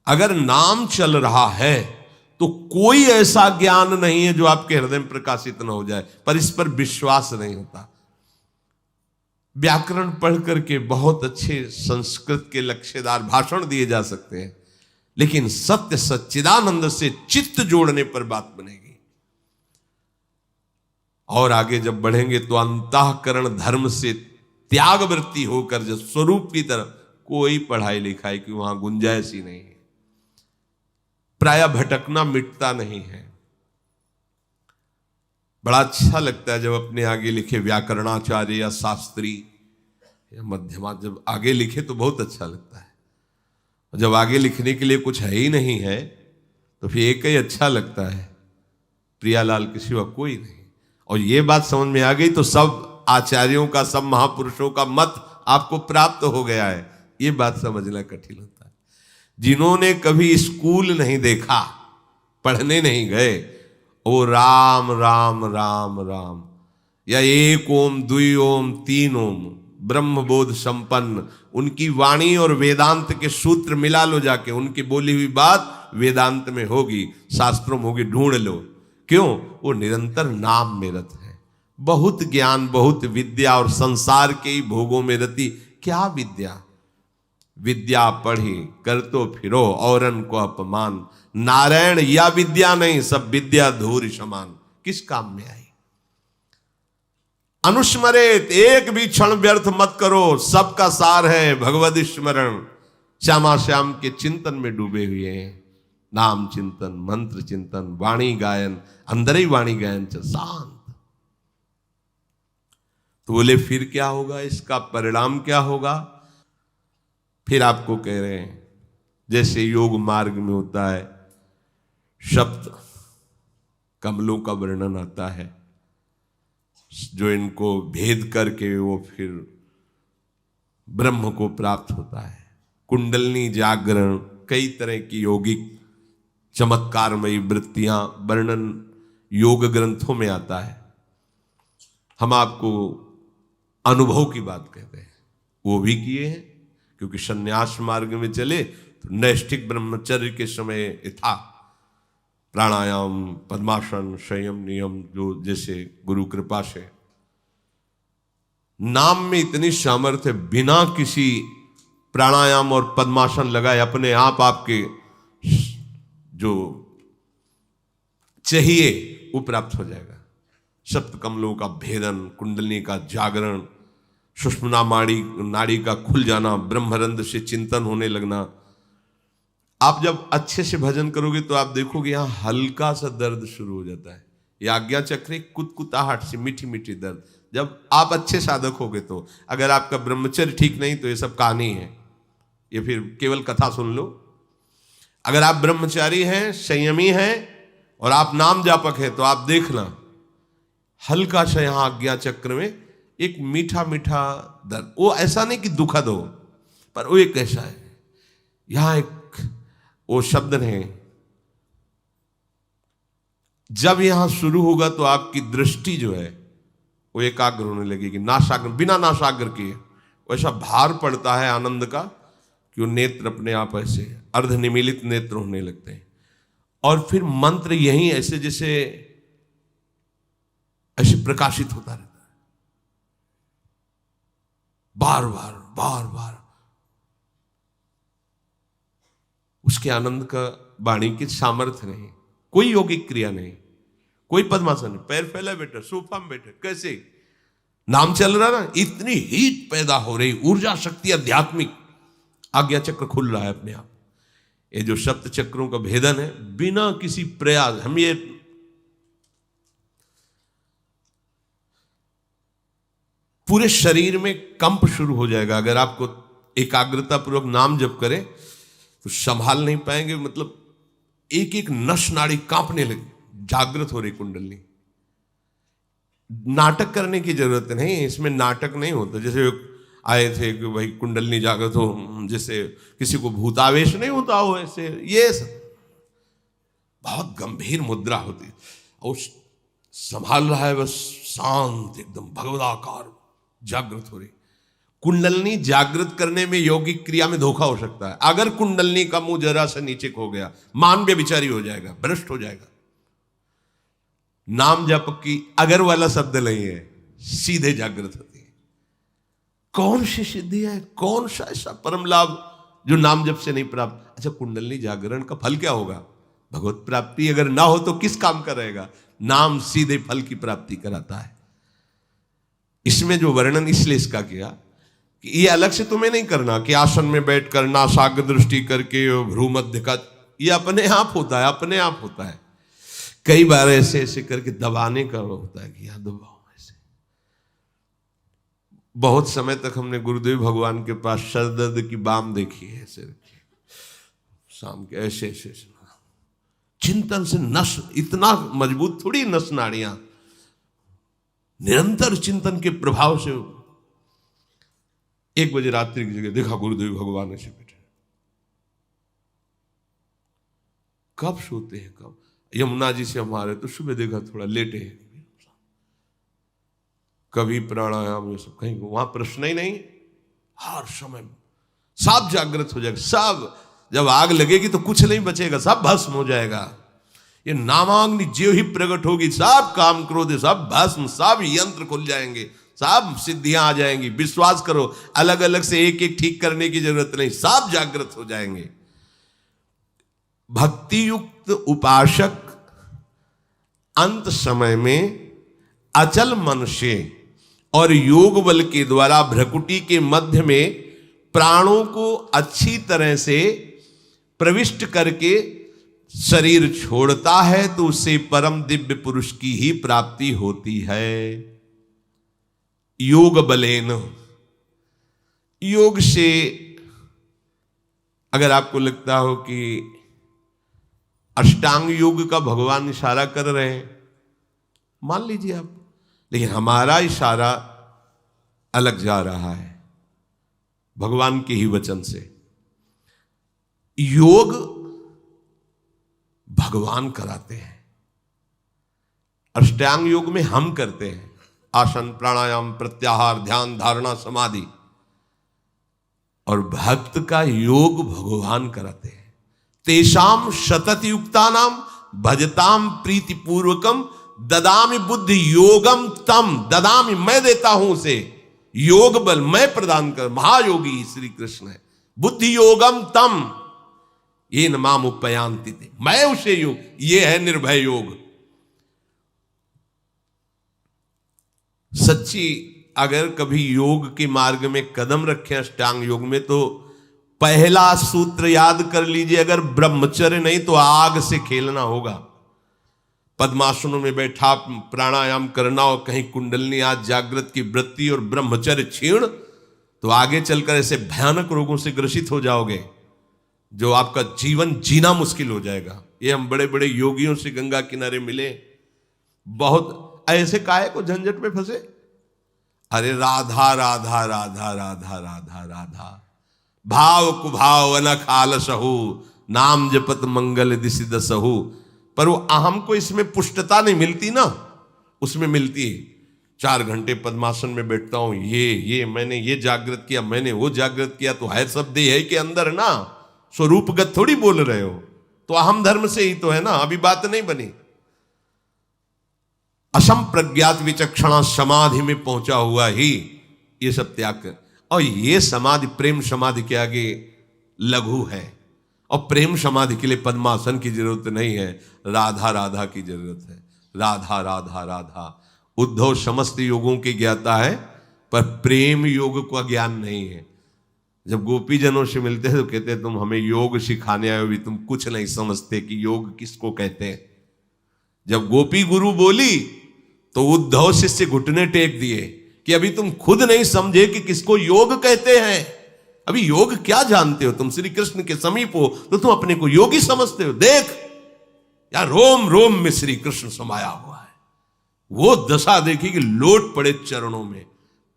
अगर नाम चल रहा है तो कोई ऐसा ज्ञान नहीं है जो आपके हृदय में प्रकाशित न हो जाए, पर इस पर विश्वास नहीं होता। व्याकरण पढ़ करके बहुत अच्छे संस्कृत के लक्ष्यदार भाषण दिए जा सकते हैं, लेकिन सत्य सच्चिदानंद से चित्त जोड़ने पर बात बनेगी। और आगे जब बढ़ेंगे तो अंतःकरण धर्म से त्याग वृत्ति होकर जब स्वरूप की तरफ, कोई पढ़ाई लिखाई की वहां गुंजाइश ही नहीं है। प्राय भटकना मिटता नहीं है। बड़ा अच्छा लगता है जब अपने आगे लिखे व्याकरणाचार्य या शास्त्री या मध्यमा जब आगे लिखे तो बहुत अच्छा लगता है। जब आगे लिखने के लिए कुछ है ही नहीं है तो फिर एक ही अच्छा लगता है, प्रियालाल के सिवा कोई नहीं। और ये बात समझ में आ गई तो सब आचार्यों का, सब महापुरुषों का मत आपको प्राप्त हो गया है। ये बात समझना कठिन होता है। जिन्होंने कभी स्कूल नहीं देखा, पढ़ने नहीं गए, वो राम राम राम राम या एक ओम द्वि ओम तीन ओम ब्रह्मबोध संपन्न, उनकी वाणी और वेदांत के सूत्र मिला लो जाके, उनकी बोली हुई बात वेदांत में होगी, शास्त्रों में होगी, ढूंढ लो। क्यों? वो निरंतर नाम में रत है। बहुत ज्ञान, बहुत विद्या और संसार के ही भोगों में रति। क्या विद्या? विद्या पढ़ी कर तो फिरो औरन को अपमान, नारायण या विद्या नहीं, सब विद्या धूर समान। किस काम में आई? अनुस्मरेत, एक भी क्षण व्यर्थ मत करो, सबका सार है भगवद स्मरण। श्यामा श्याम के चिंतन में डूबे हुए हैं। नाम चिंतन, मंत्र चिंतन, वाणी गायन, अंदर ही वाणी गायन से शांत। तो बोले फिर क्या होगा, इसका परिणाम क्या होगा? फिर आपको कह रहे हैं जैसे योग मार्ग में होता है, शब्द कमलों का वर्णन आता है, जो इनको भेद करके वो फिर ब्रह्म को प्राप्त होता है। कुंडलनी जागरण, कई तरह की यौगिक चमत्कारमयी वृत्तियां वर्णन योग ग्रंथों में आता है। हम आपको अनुभव की बात कहते हैं, वो भी किए हैं, क्योंकि संन्यास मार्ग में चले तो नैष्ठिक ब्रह्मचर्य के समय था प्राणायाम, पद्मासन, संयम, नियम, जो जैसे गुरु कृपा से नाम में इतनी सामर्थ्य, बिना किसी प्राणायाम और पद्मासन लगाए अपने आप आपके जो चाहिए वो प्राप्त हो जाएगा। सप्त कमलों का भेदन, कुंडली का जागरण, सुषुम्ना नाड़ी का खुल जाना, ब्रह्मरंध्र से चिंतन होने लगना। आप जब अच्छे से भजन करोगे तो आप देखोगे यहां हल्का सा दर्द शुरू हो जाता है। यह आज्ञा चक्र कुतकुताहट से मीठी मीठी दर्द, जब आप अच्छे साधक होगे तो। अगर आपका ब्रह्मचर्य ठीक नहीं तो ये सब कहानी है, ये फिर केवल कथा सुन लो। अगर आप ब्रह्मचारी हैं, संयमी हैं और आप नाम जापक हैं तो आप देखना हल्का सा यहां आज्ञा चक्र में एक मीठा मीठा दर्द। वो ऐसा नहीं कि दुखद हो, पर वो एक ऐसा है, यहां एक वो शब्द है। जब यहां शुरू होगा तो आपकी दृष्टि जो है वो एकाग्र होने लगेगी, नासाग्र, बिना नासाग्र किए वैसा भार पड़ता है आनंद का कि वो नेत्र अपने आप ऐसे अर्धनिमीलित नेत्र होने लगते हैं। और फिर मंत्र यही ऐसे जैसे ऐसे प्रकाशित होता रहता है, बार बार बार बार। उसके आनंद का वाणी की सामर्थ्य नहीं, कोई यौगिक क्रिया नहीं, कोई पद्मासन नहीं, पैर फैला बैठे, सोफा में बैठे, कैसे नाम चल रहा ना, इतनी हीट पैदा हो रही, ऊर्जा शक्ति आध्यात्मिक, आज्ञा चक्र खुल रहा है अपने आप। ये जो सप्त चक्रों का भेदन है, बिना किसी प्रयास, हम ये पूरे शरीर में कंप शुरू हो जाएगा। अगर आपको एकाग्रता पूर्वक नाम जप करें तो संभाल नहीं पाएंगे, मतलब एक एक नस नाड़ी कांपने लगी, जागृत हो रही कुंडली। नाटक करने की जरूरत नहीं, इसमें नाटक नहीं होता। जैसे आए थे कि भाई कुंडली जागृत हो, जैसे किसी को भूतावेश नहीं होता हो, ऐसे ये सब बहुत गंभीर मुद्रा होती है और संभाल रहा है बस शांत एकदम भगवदाकार जागृत हो रही। कुंडलनी जागृत करने में यौगिक क्रिया में धोखा हो सकता है। अगर कुंडलनी का मुंह जरा सा नीचे हो गया, मान व्यभिचारी हो जाएगा, भ्रष्ट हो जाएगा। नाम जप की अगर वाला शब्द नहीं है, सीधे जागृत होती है। कौन सी सिद्धि है, कौन सा ऐसा परम लाभ जो नाम जप से नहीं प्राप्त? अच्छा, कुंडलनी जागरण का फल क्या होगा? भगवत प्राप्ति। अगर ना हो तो किस काम का रहेगा? नाम सीधे फल की प्राप्ति कराता है। इसमें जो वर्णन इसलिए इसका किया कि ये अलग से तुम्हें नहीं करना कि आसन में बैठ कर नासाग्र दृष्टि करके भ्रू मध्य का, ये अपने आप होता है, अपने आप होता है। कई बार ऐसे ऐसे करके दबाने का होता है कि यहां दबाओ ऐसे। बहुत समय तक हमने गुरुदेव भगवान के पास सर दर्द की बाम देखी है, ऐसे रखी शाम के, ऐसे ऐसे चिंतन से नस इतना मजबूत थोड़ी, नस नाड़ियां निरंतर चिंतन के प्रभाव से। 1 बजे रात्रि की जगह देखा गुरुदेव भगवान ऐसे बैठे। कब सोते हैं, कब? यमुना जी से हमारे तो सुबह देखा थोड़ा लेटे हैं, कभी प्राणायाम ये सब कहीं, वहां प्रश्न ही नहीं। हर समय सब जागृत हो जाएगा, सब। जब आग लगेगी तो कुछ नहीं बचेगा, सब भस्म हो जाएगा। ये नामाग्नि ज्यों ही प्रकट होगी, सब काम क्रोध सब भस्म, सब यंत्र खुल जाएंगे, सब सिद्धियां आ जाएंगी। विश्वास करो, अलग अलग से एक एक ठीक करने की जरूरत नहीं, सब जागृत हो जाएंगे। भक्ति युक्त उपासक अंत समय में अचल मन से और योग बल के द्वारा भ्रकुटी के मध्य में प्राणों को अच्छी तरह से प्रविष्ट करके शरीर छोड़ता है, तो उससे परम दिव्य पुरुष की ही प्राप्ति होती है। योग बलेन, योग से अगर आपको लगता हो कि अष्टांग योग का भगवान इशारा कर रहे हैं, मान लीजिए आप, लेकिन हमारा इशारा अलग जा रहा है भगवान के ही वचन से। योग भगवान कराते हैं, अष्टांग योग में हम करते हैं, आसन प्राणायाम प्रत्याहार ध्यान धारणा समाधि, और भक्त का योग भगवान कराते हैं। तेषाम शतत युक्ता नाम भजताम प्रीति पूर्वकम ददामि बुद्धि योगम तम, ददामि मैं देता हूं उसे, योग बल मैं प्रदान कर, महायोगी श्री कृष्ण है। बुद्धि योगम तम ये नमाम उपयांति थे, मैं उसे योग, ये है निर्भय योग। सच्ची अगर कभी योग के मार्ग में कदम रखें अष्टांग योग में, तो पहला सूत्र याद कर लीजिए, अगर ब्रह्मचर्य नहीं तो आग से खेलना होगा। पद्मासनों में बैठा प्राणायाम करना और कहीं कुंडलनी आज जागृत की वृत्ति और ब्रह्मचर्य क्षीण, तो आगे चलकर ऐसे भयानक रोगों से ग्रसित हो जाओगे जो आपका जीवन जीना मुश्किल हो जाएगा। ये हम बड़े बड़े योगियों से गंगा किनारे मिले, बहुत ऐसे काहे को झंझट में फंसे। अरे राधा राधा राधा राधा राधा राधा, भाव कुभाव अनख आलसहु, नाम जपत मंगल दिशि दसहु। पर वो अहम को इसमें पुष्टता नहीं मिलती ना, उसमें मिलती है 4 घंटे पद्मासन में बैठता हूं, ये मैंने ये जागृत किया, मैंने वो जागृत किया, तो है सब देह है के अंदर ना, स्वरूपगत थोड़ी बोल रहे हो, तो अहम धर्म से ही तो है ना, अभी बात नहीं बनी। असम प्रज्ञात विचक्षणा समाधि में पहुंचा हुआ ही ये सब त्याग कर, और ये समाधि प्रेम समाधि के आगे लघु है, और प्रेम समाधि के लिए पद्मासन की जरूरत नहीं है, राधा राधा की जरूरत है। राधा राधा राधा। उद्धव समस्त योगों की ज्ञाता है, पर प्रेम योग का ज्ञान नहीं है। जब गोपी जनों से मिलते हैं तो कहते हैं तुम हमें योग सिखाने आए हो, भी तुम कुछ नहीं समझते कि योग किसको कहते हैं। जब गोपी गुरु बोली तो उद्धव शिष्य घुटने टेक दिए कि अभी तुम खुद नहीं समझे कि किसको योग कहते हैं, अभी योग क्या जानते हो तुम? श्री कृष्ण के समीप हो तो तुम अपने को योगी समझते हो। देख यार, रोम रोम में श्री कृष्ण समाया हुआ है, वो दशा देखी कि लोट पड़े चरणों में।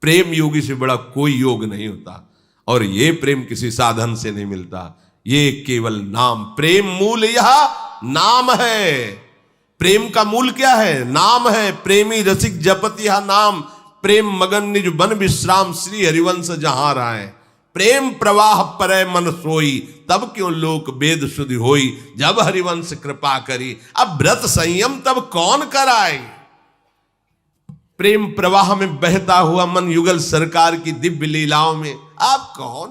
प्रेम योगी से बड़ा कोई योग नहीं होता, और ये प्रेम किसी साधन से नहीं मिलता, ये केवल नाम। प्रेम मूल यह नाम है। प्रेम का मूल क्या है? नाम है। प्रेमी रसिक जपत यह नाम, प्रेम मगन निज बन विश्राम श्री हरिवंश जहां रहा है। प्रेम प्रवाह परय मन सोई, तब क्यों लोक वेद सुधि होई। जब हरिवंश कृपा करी, अब व्रत संयम तब कौन कराए। प्रेम प्रवाह में बहता हुआ मन युगल सरकार की दिव्य लीलाओं में आप कौन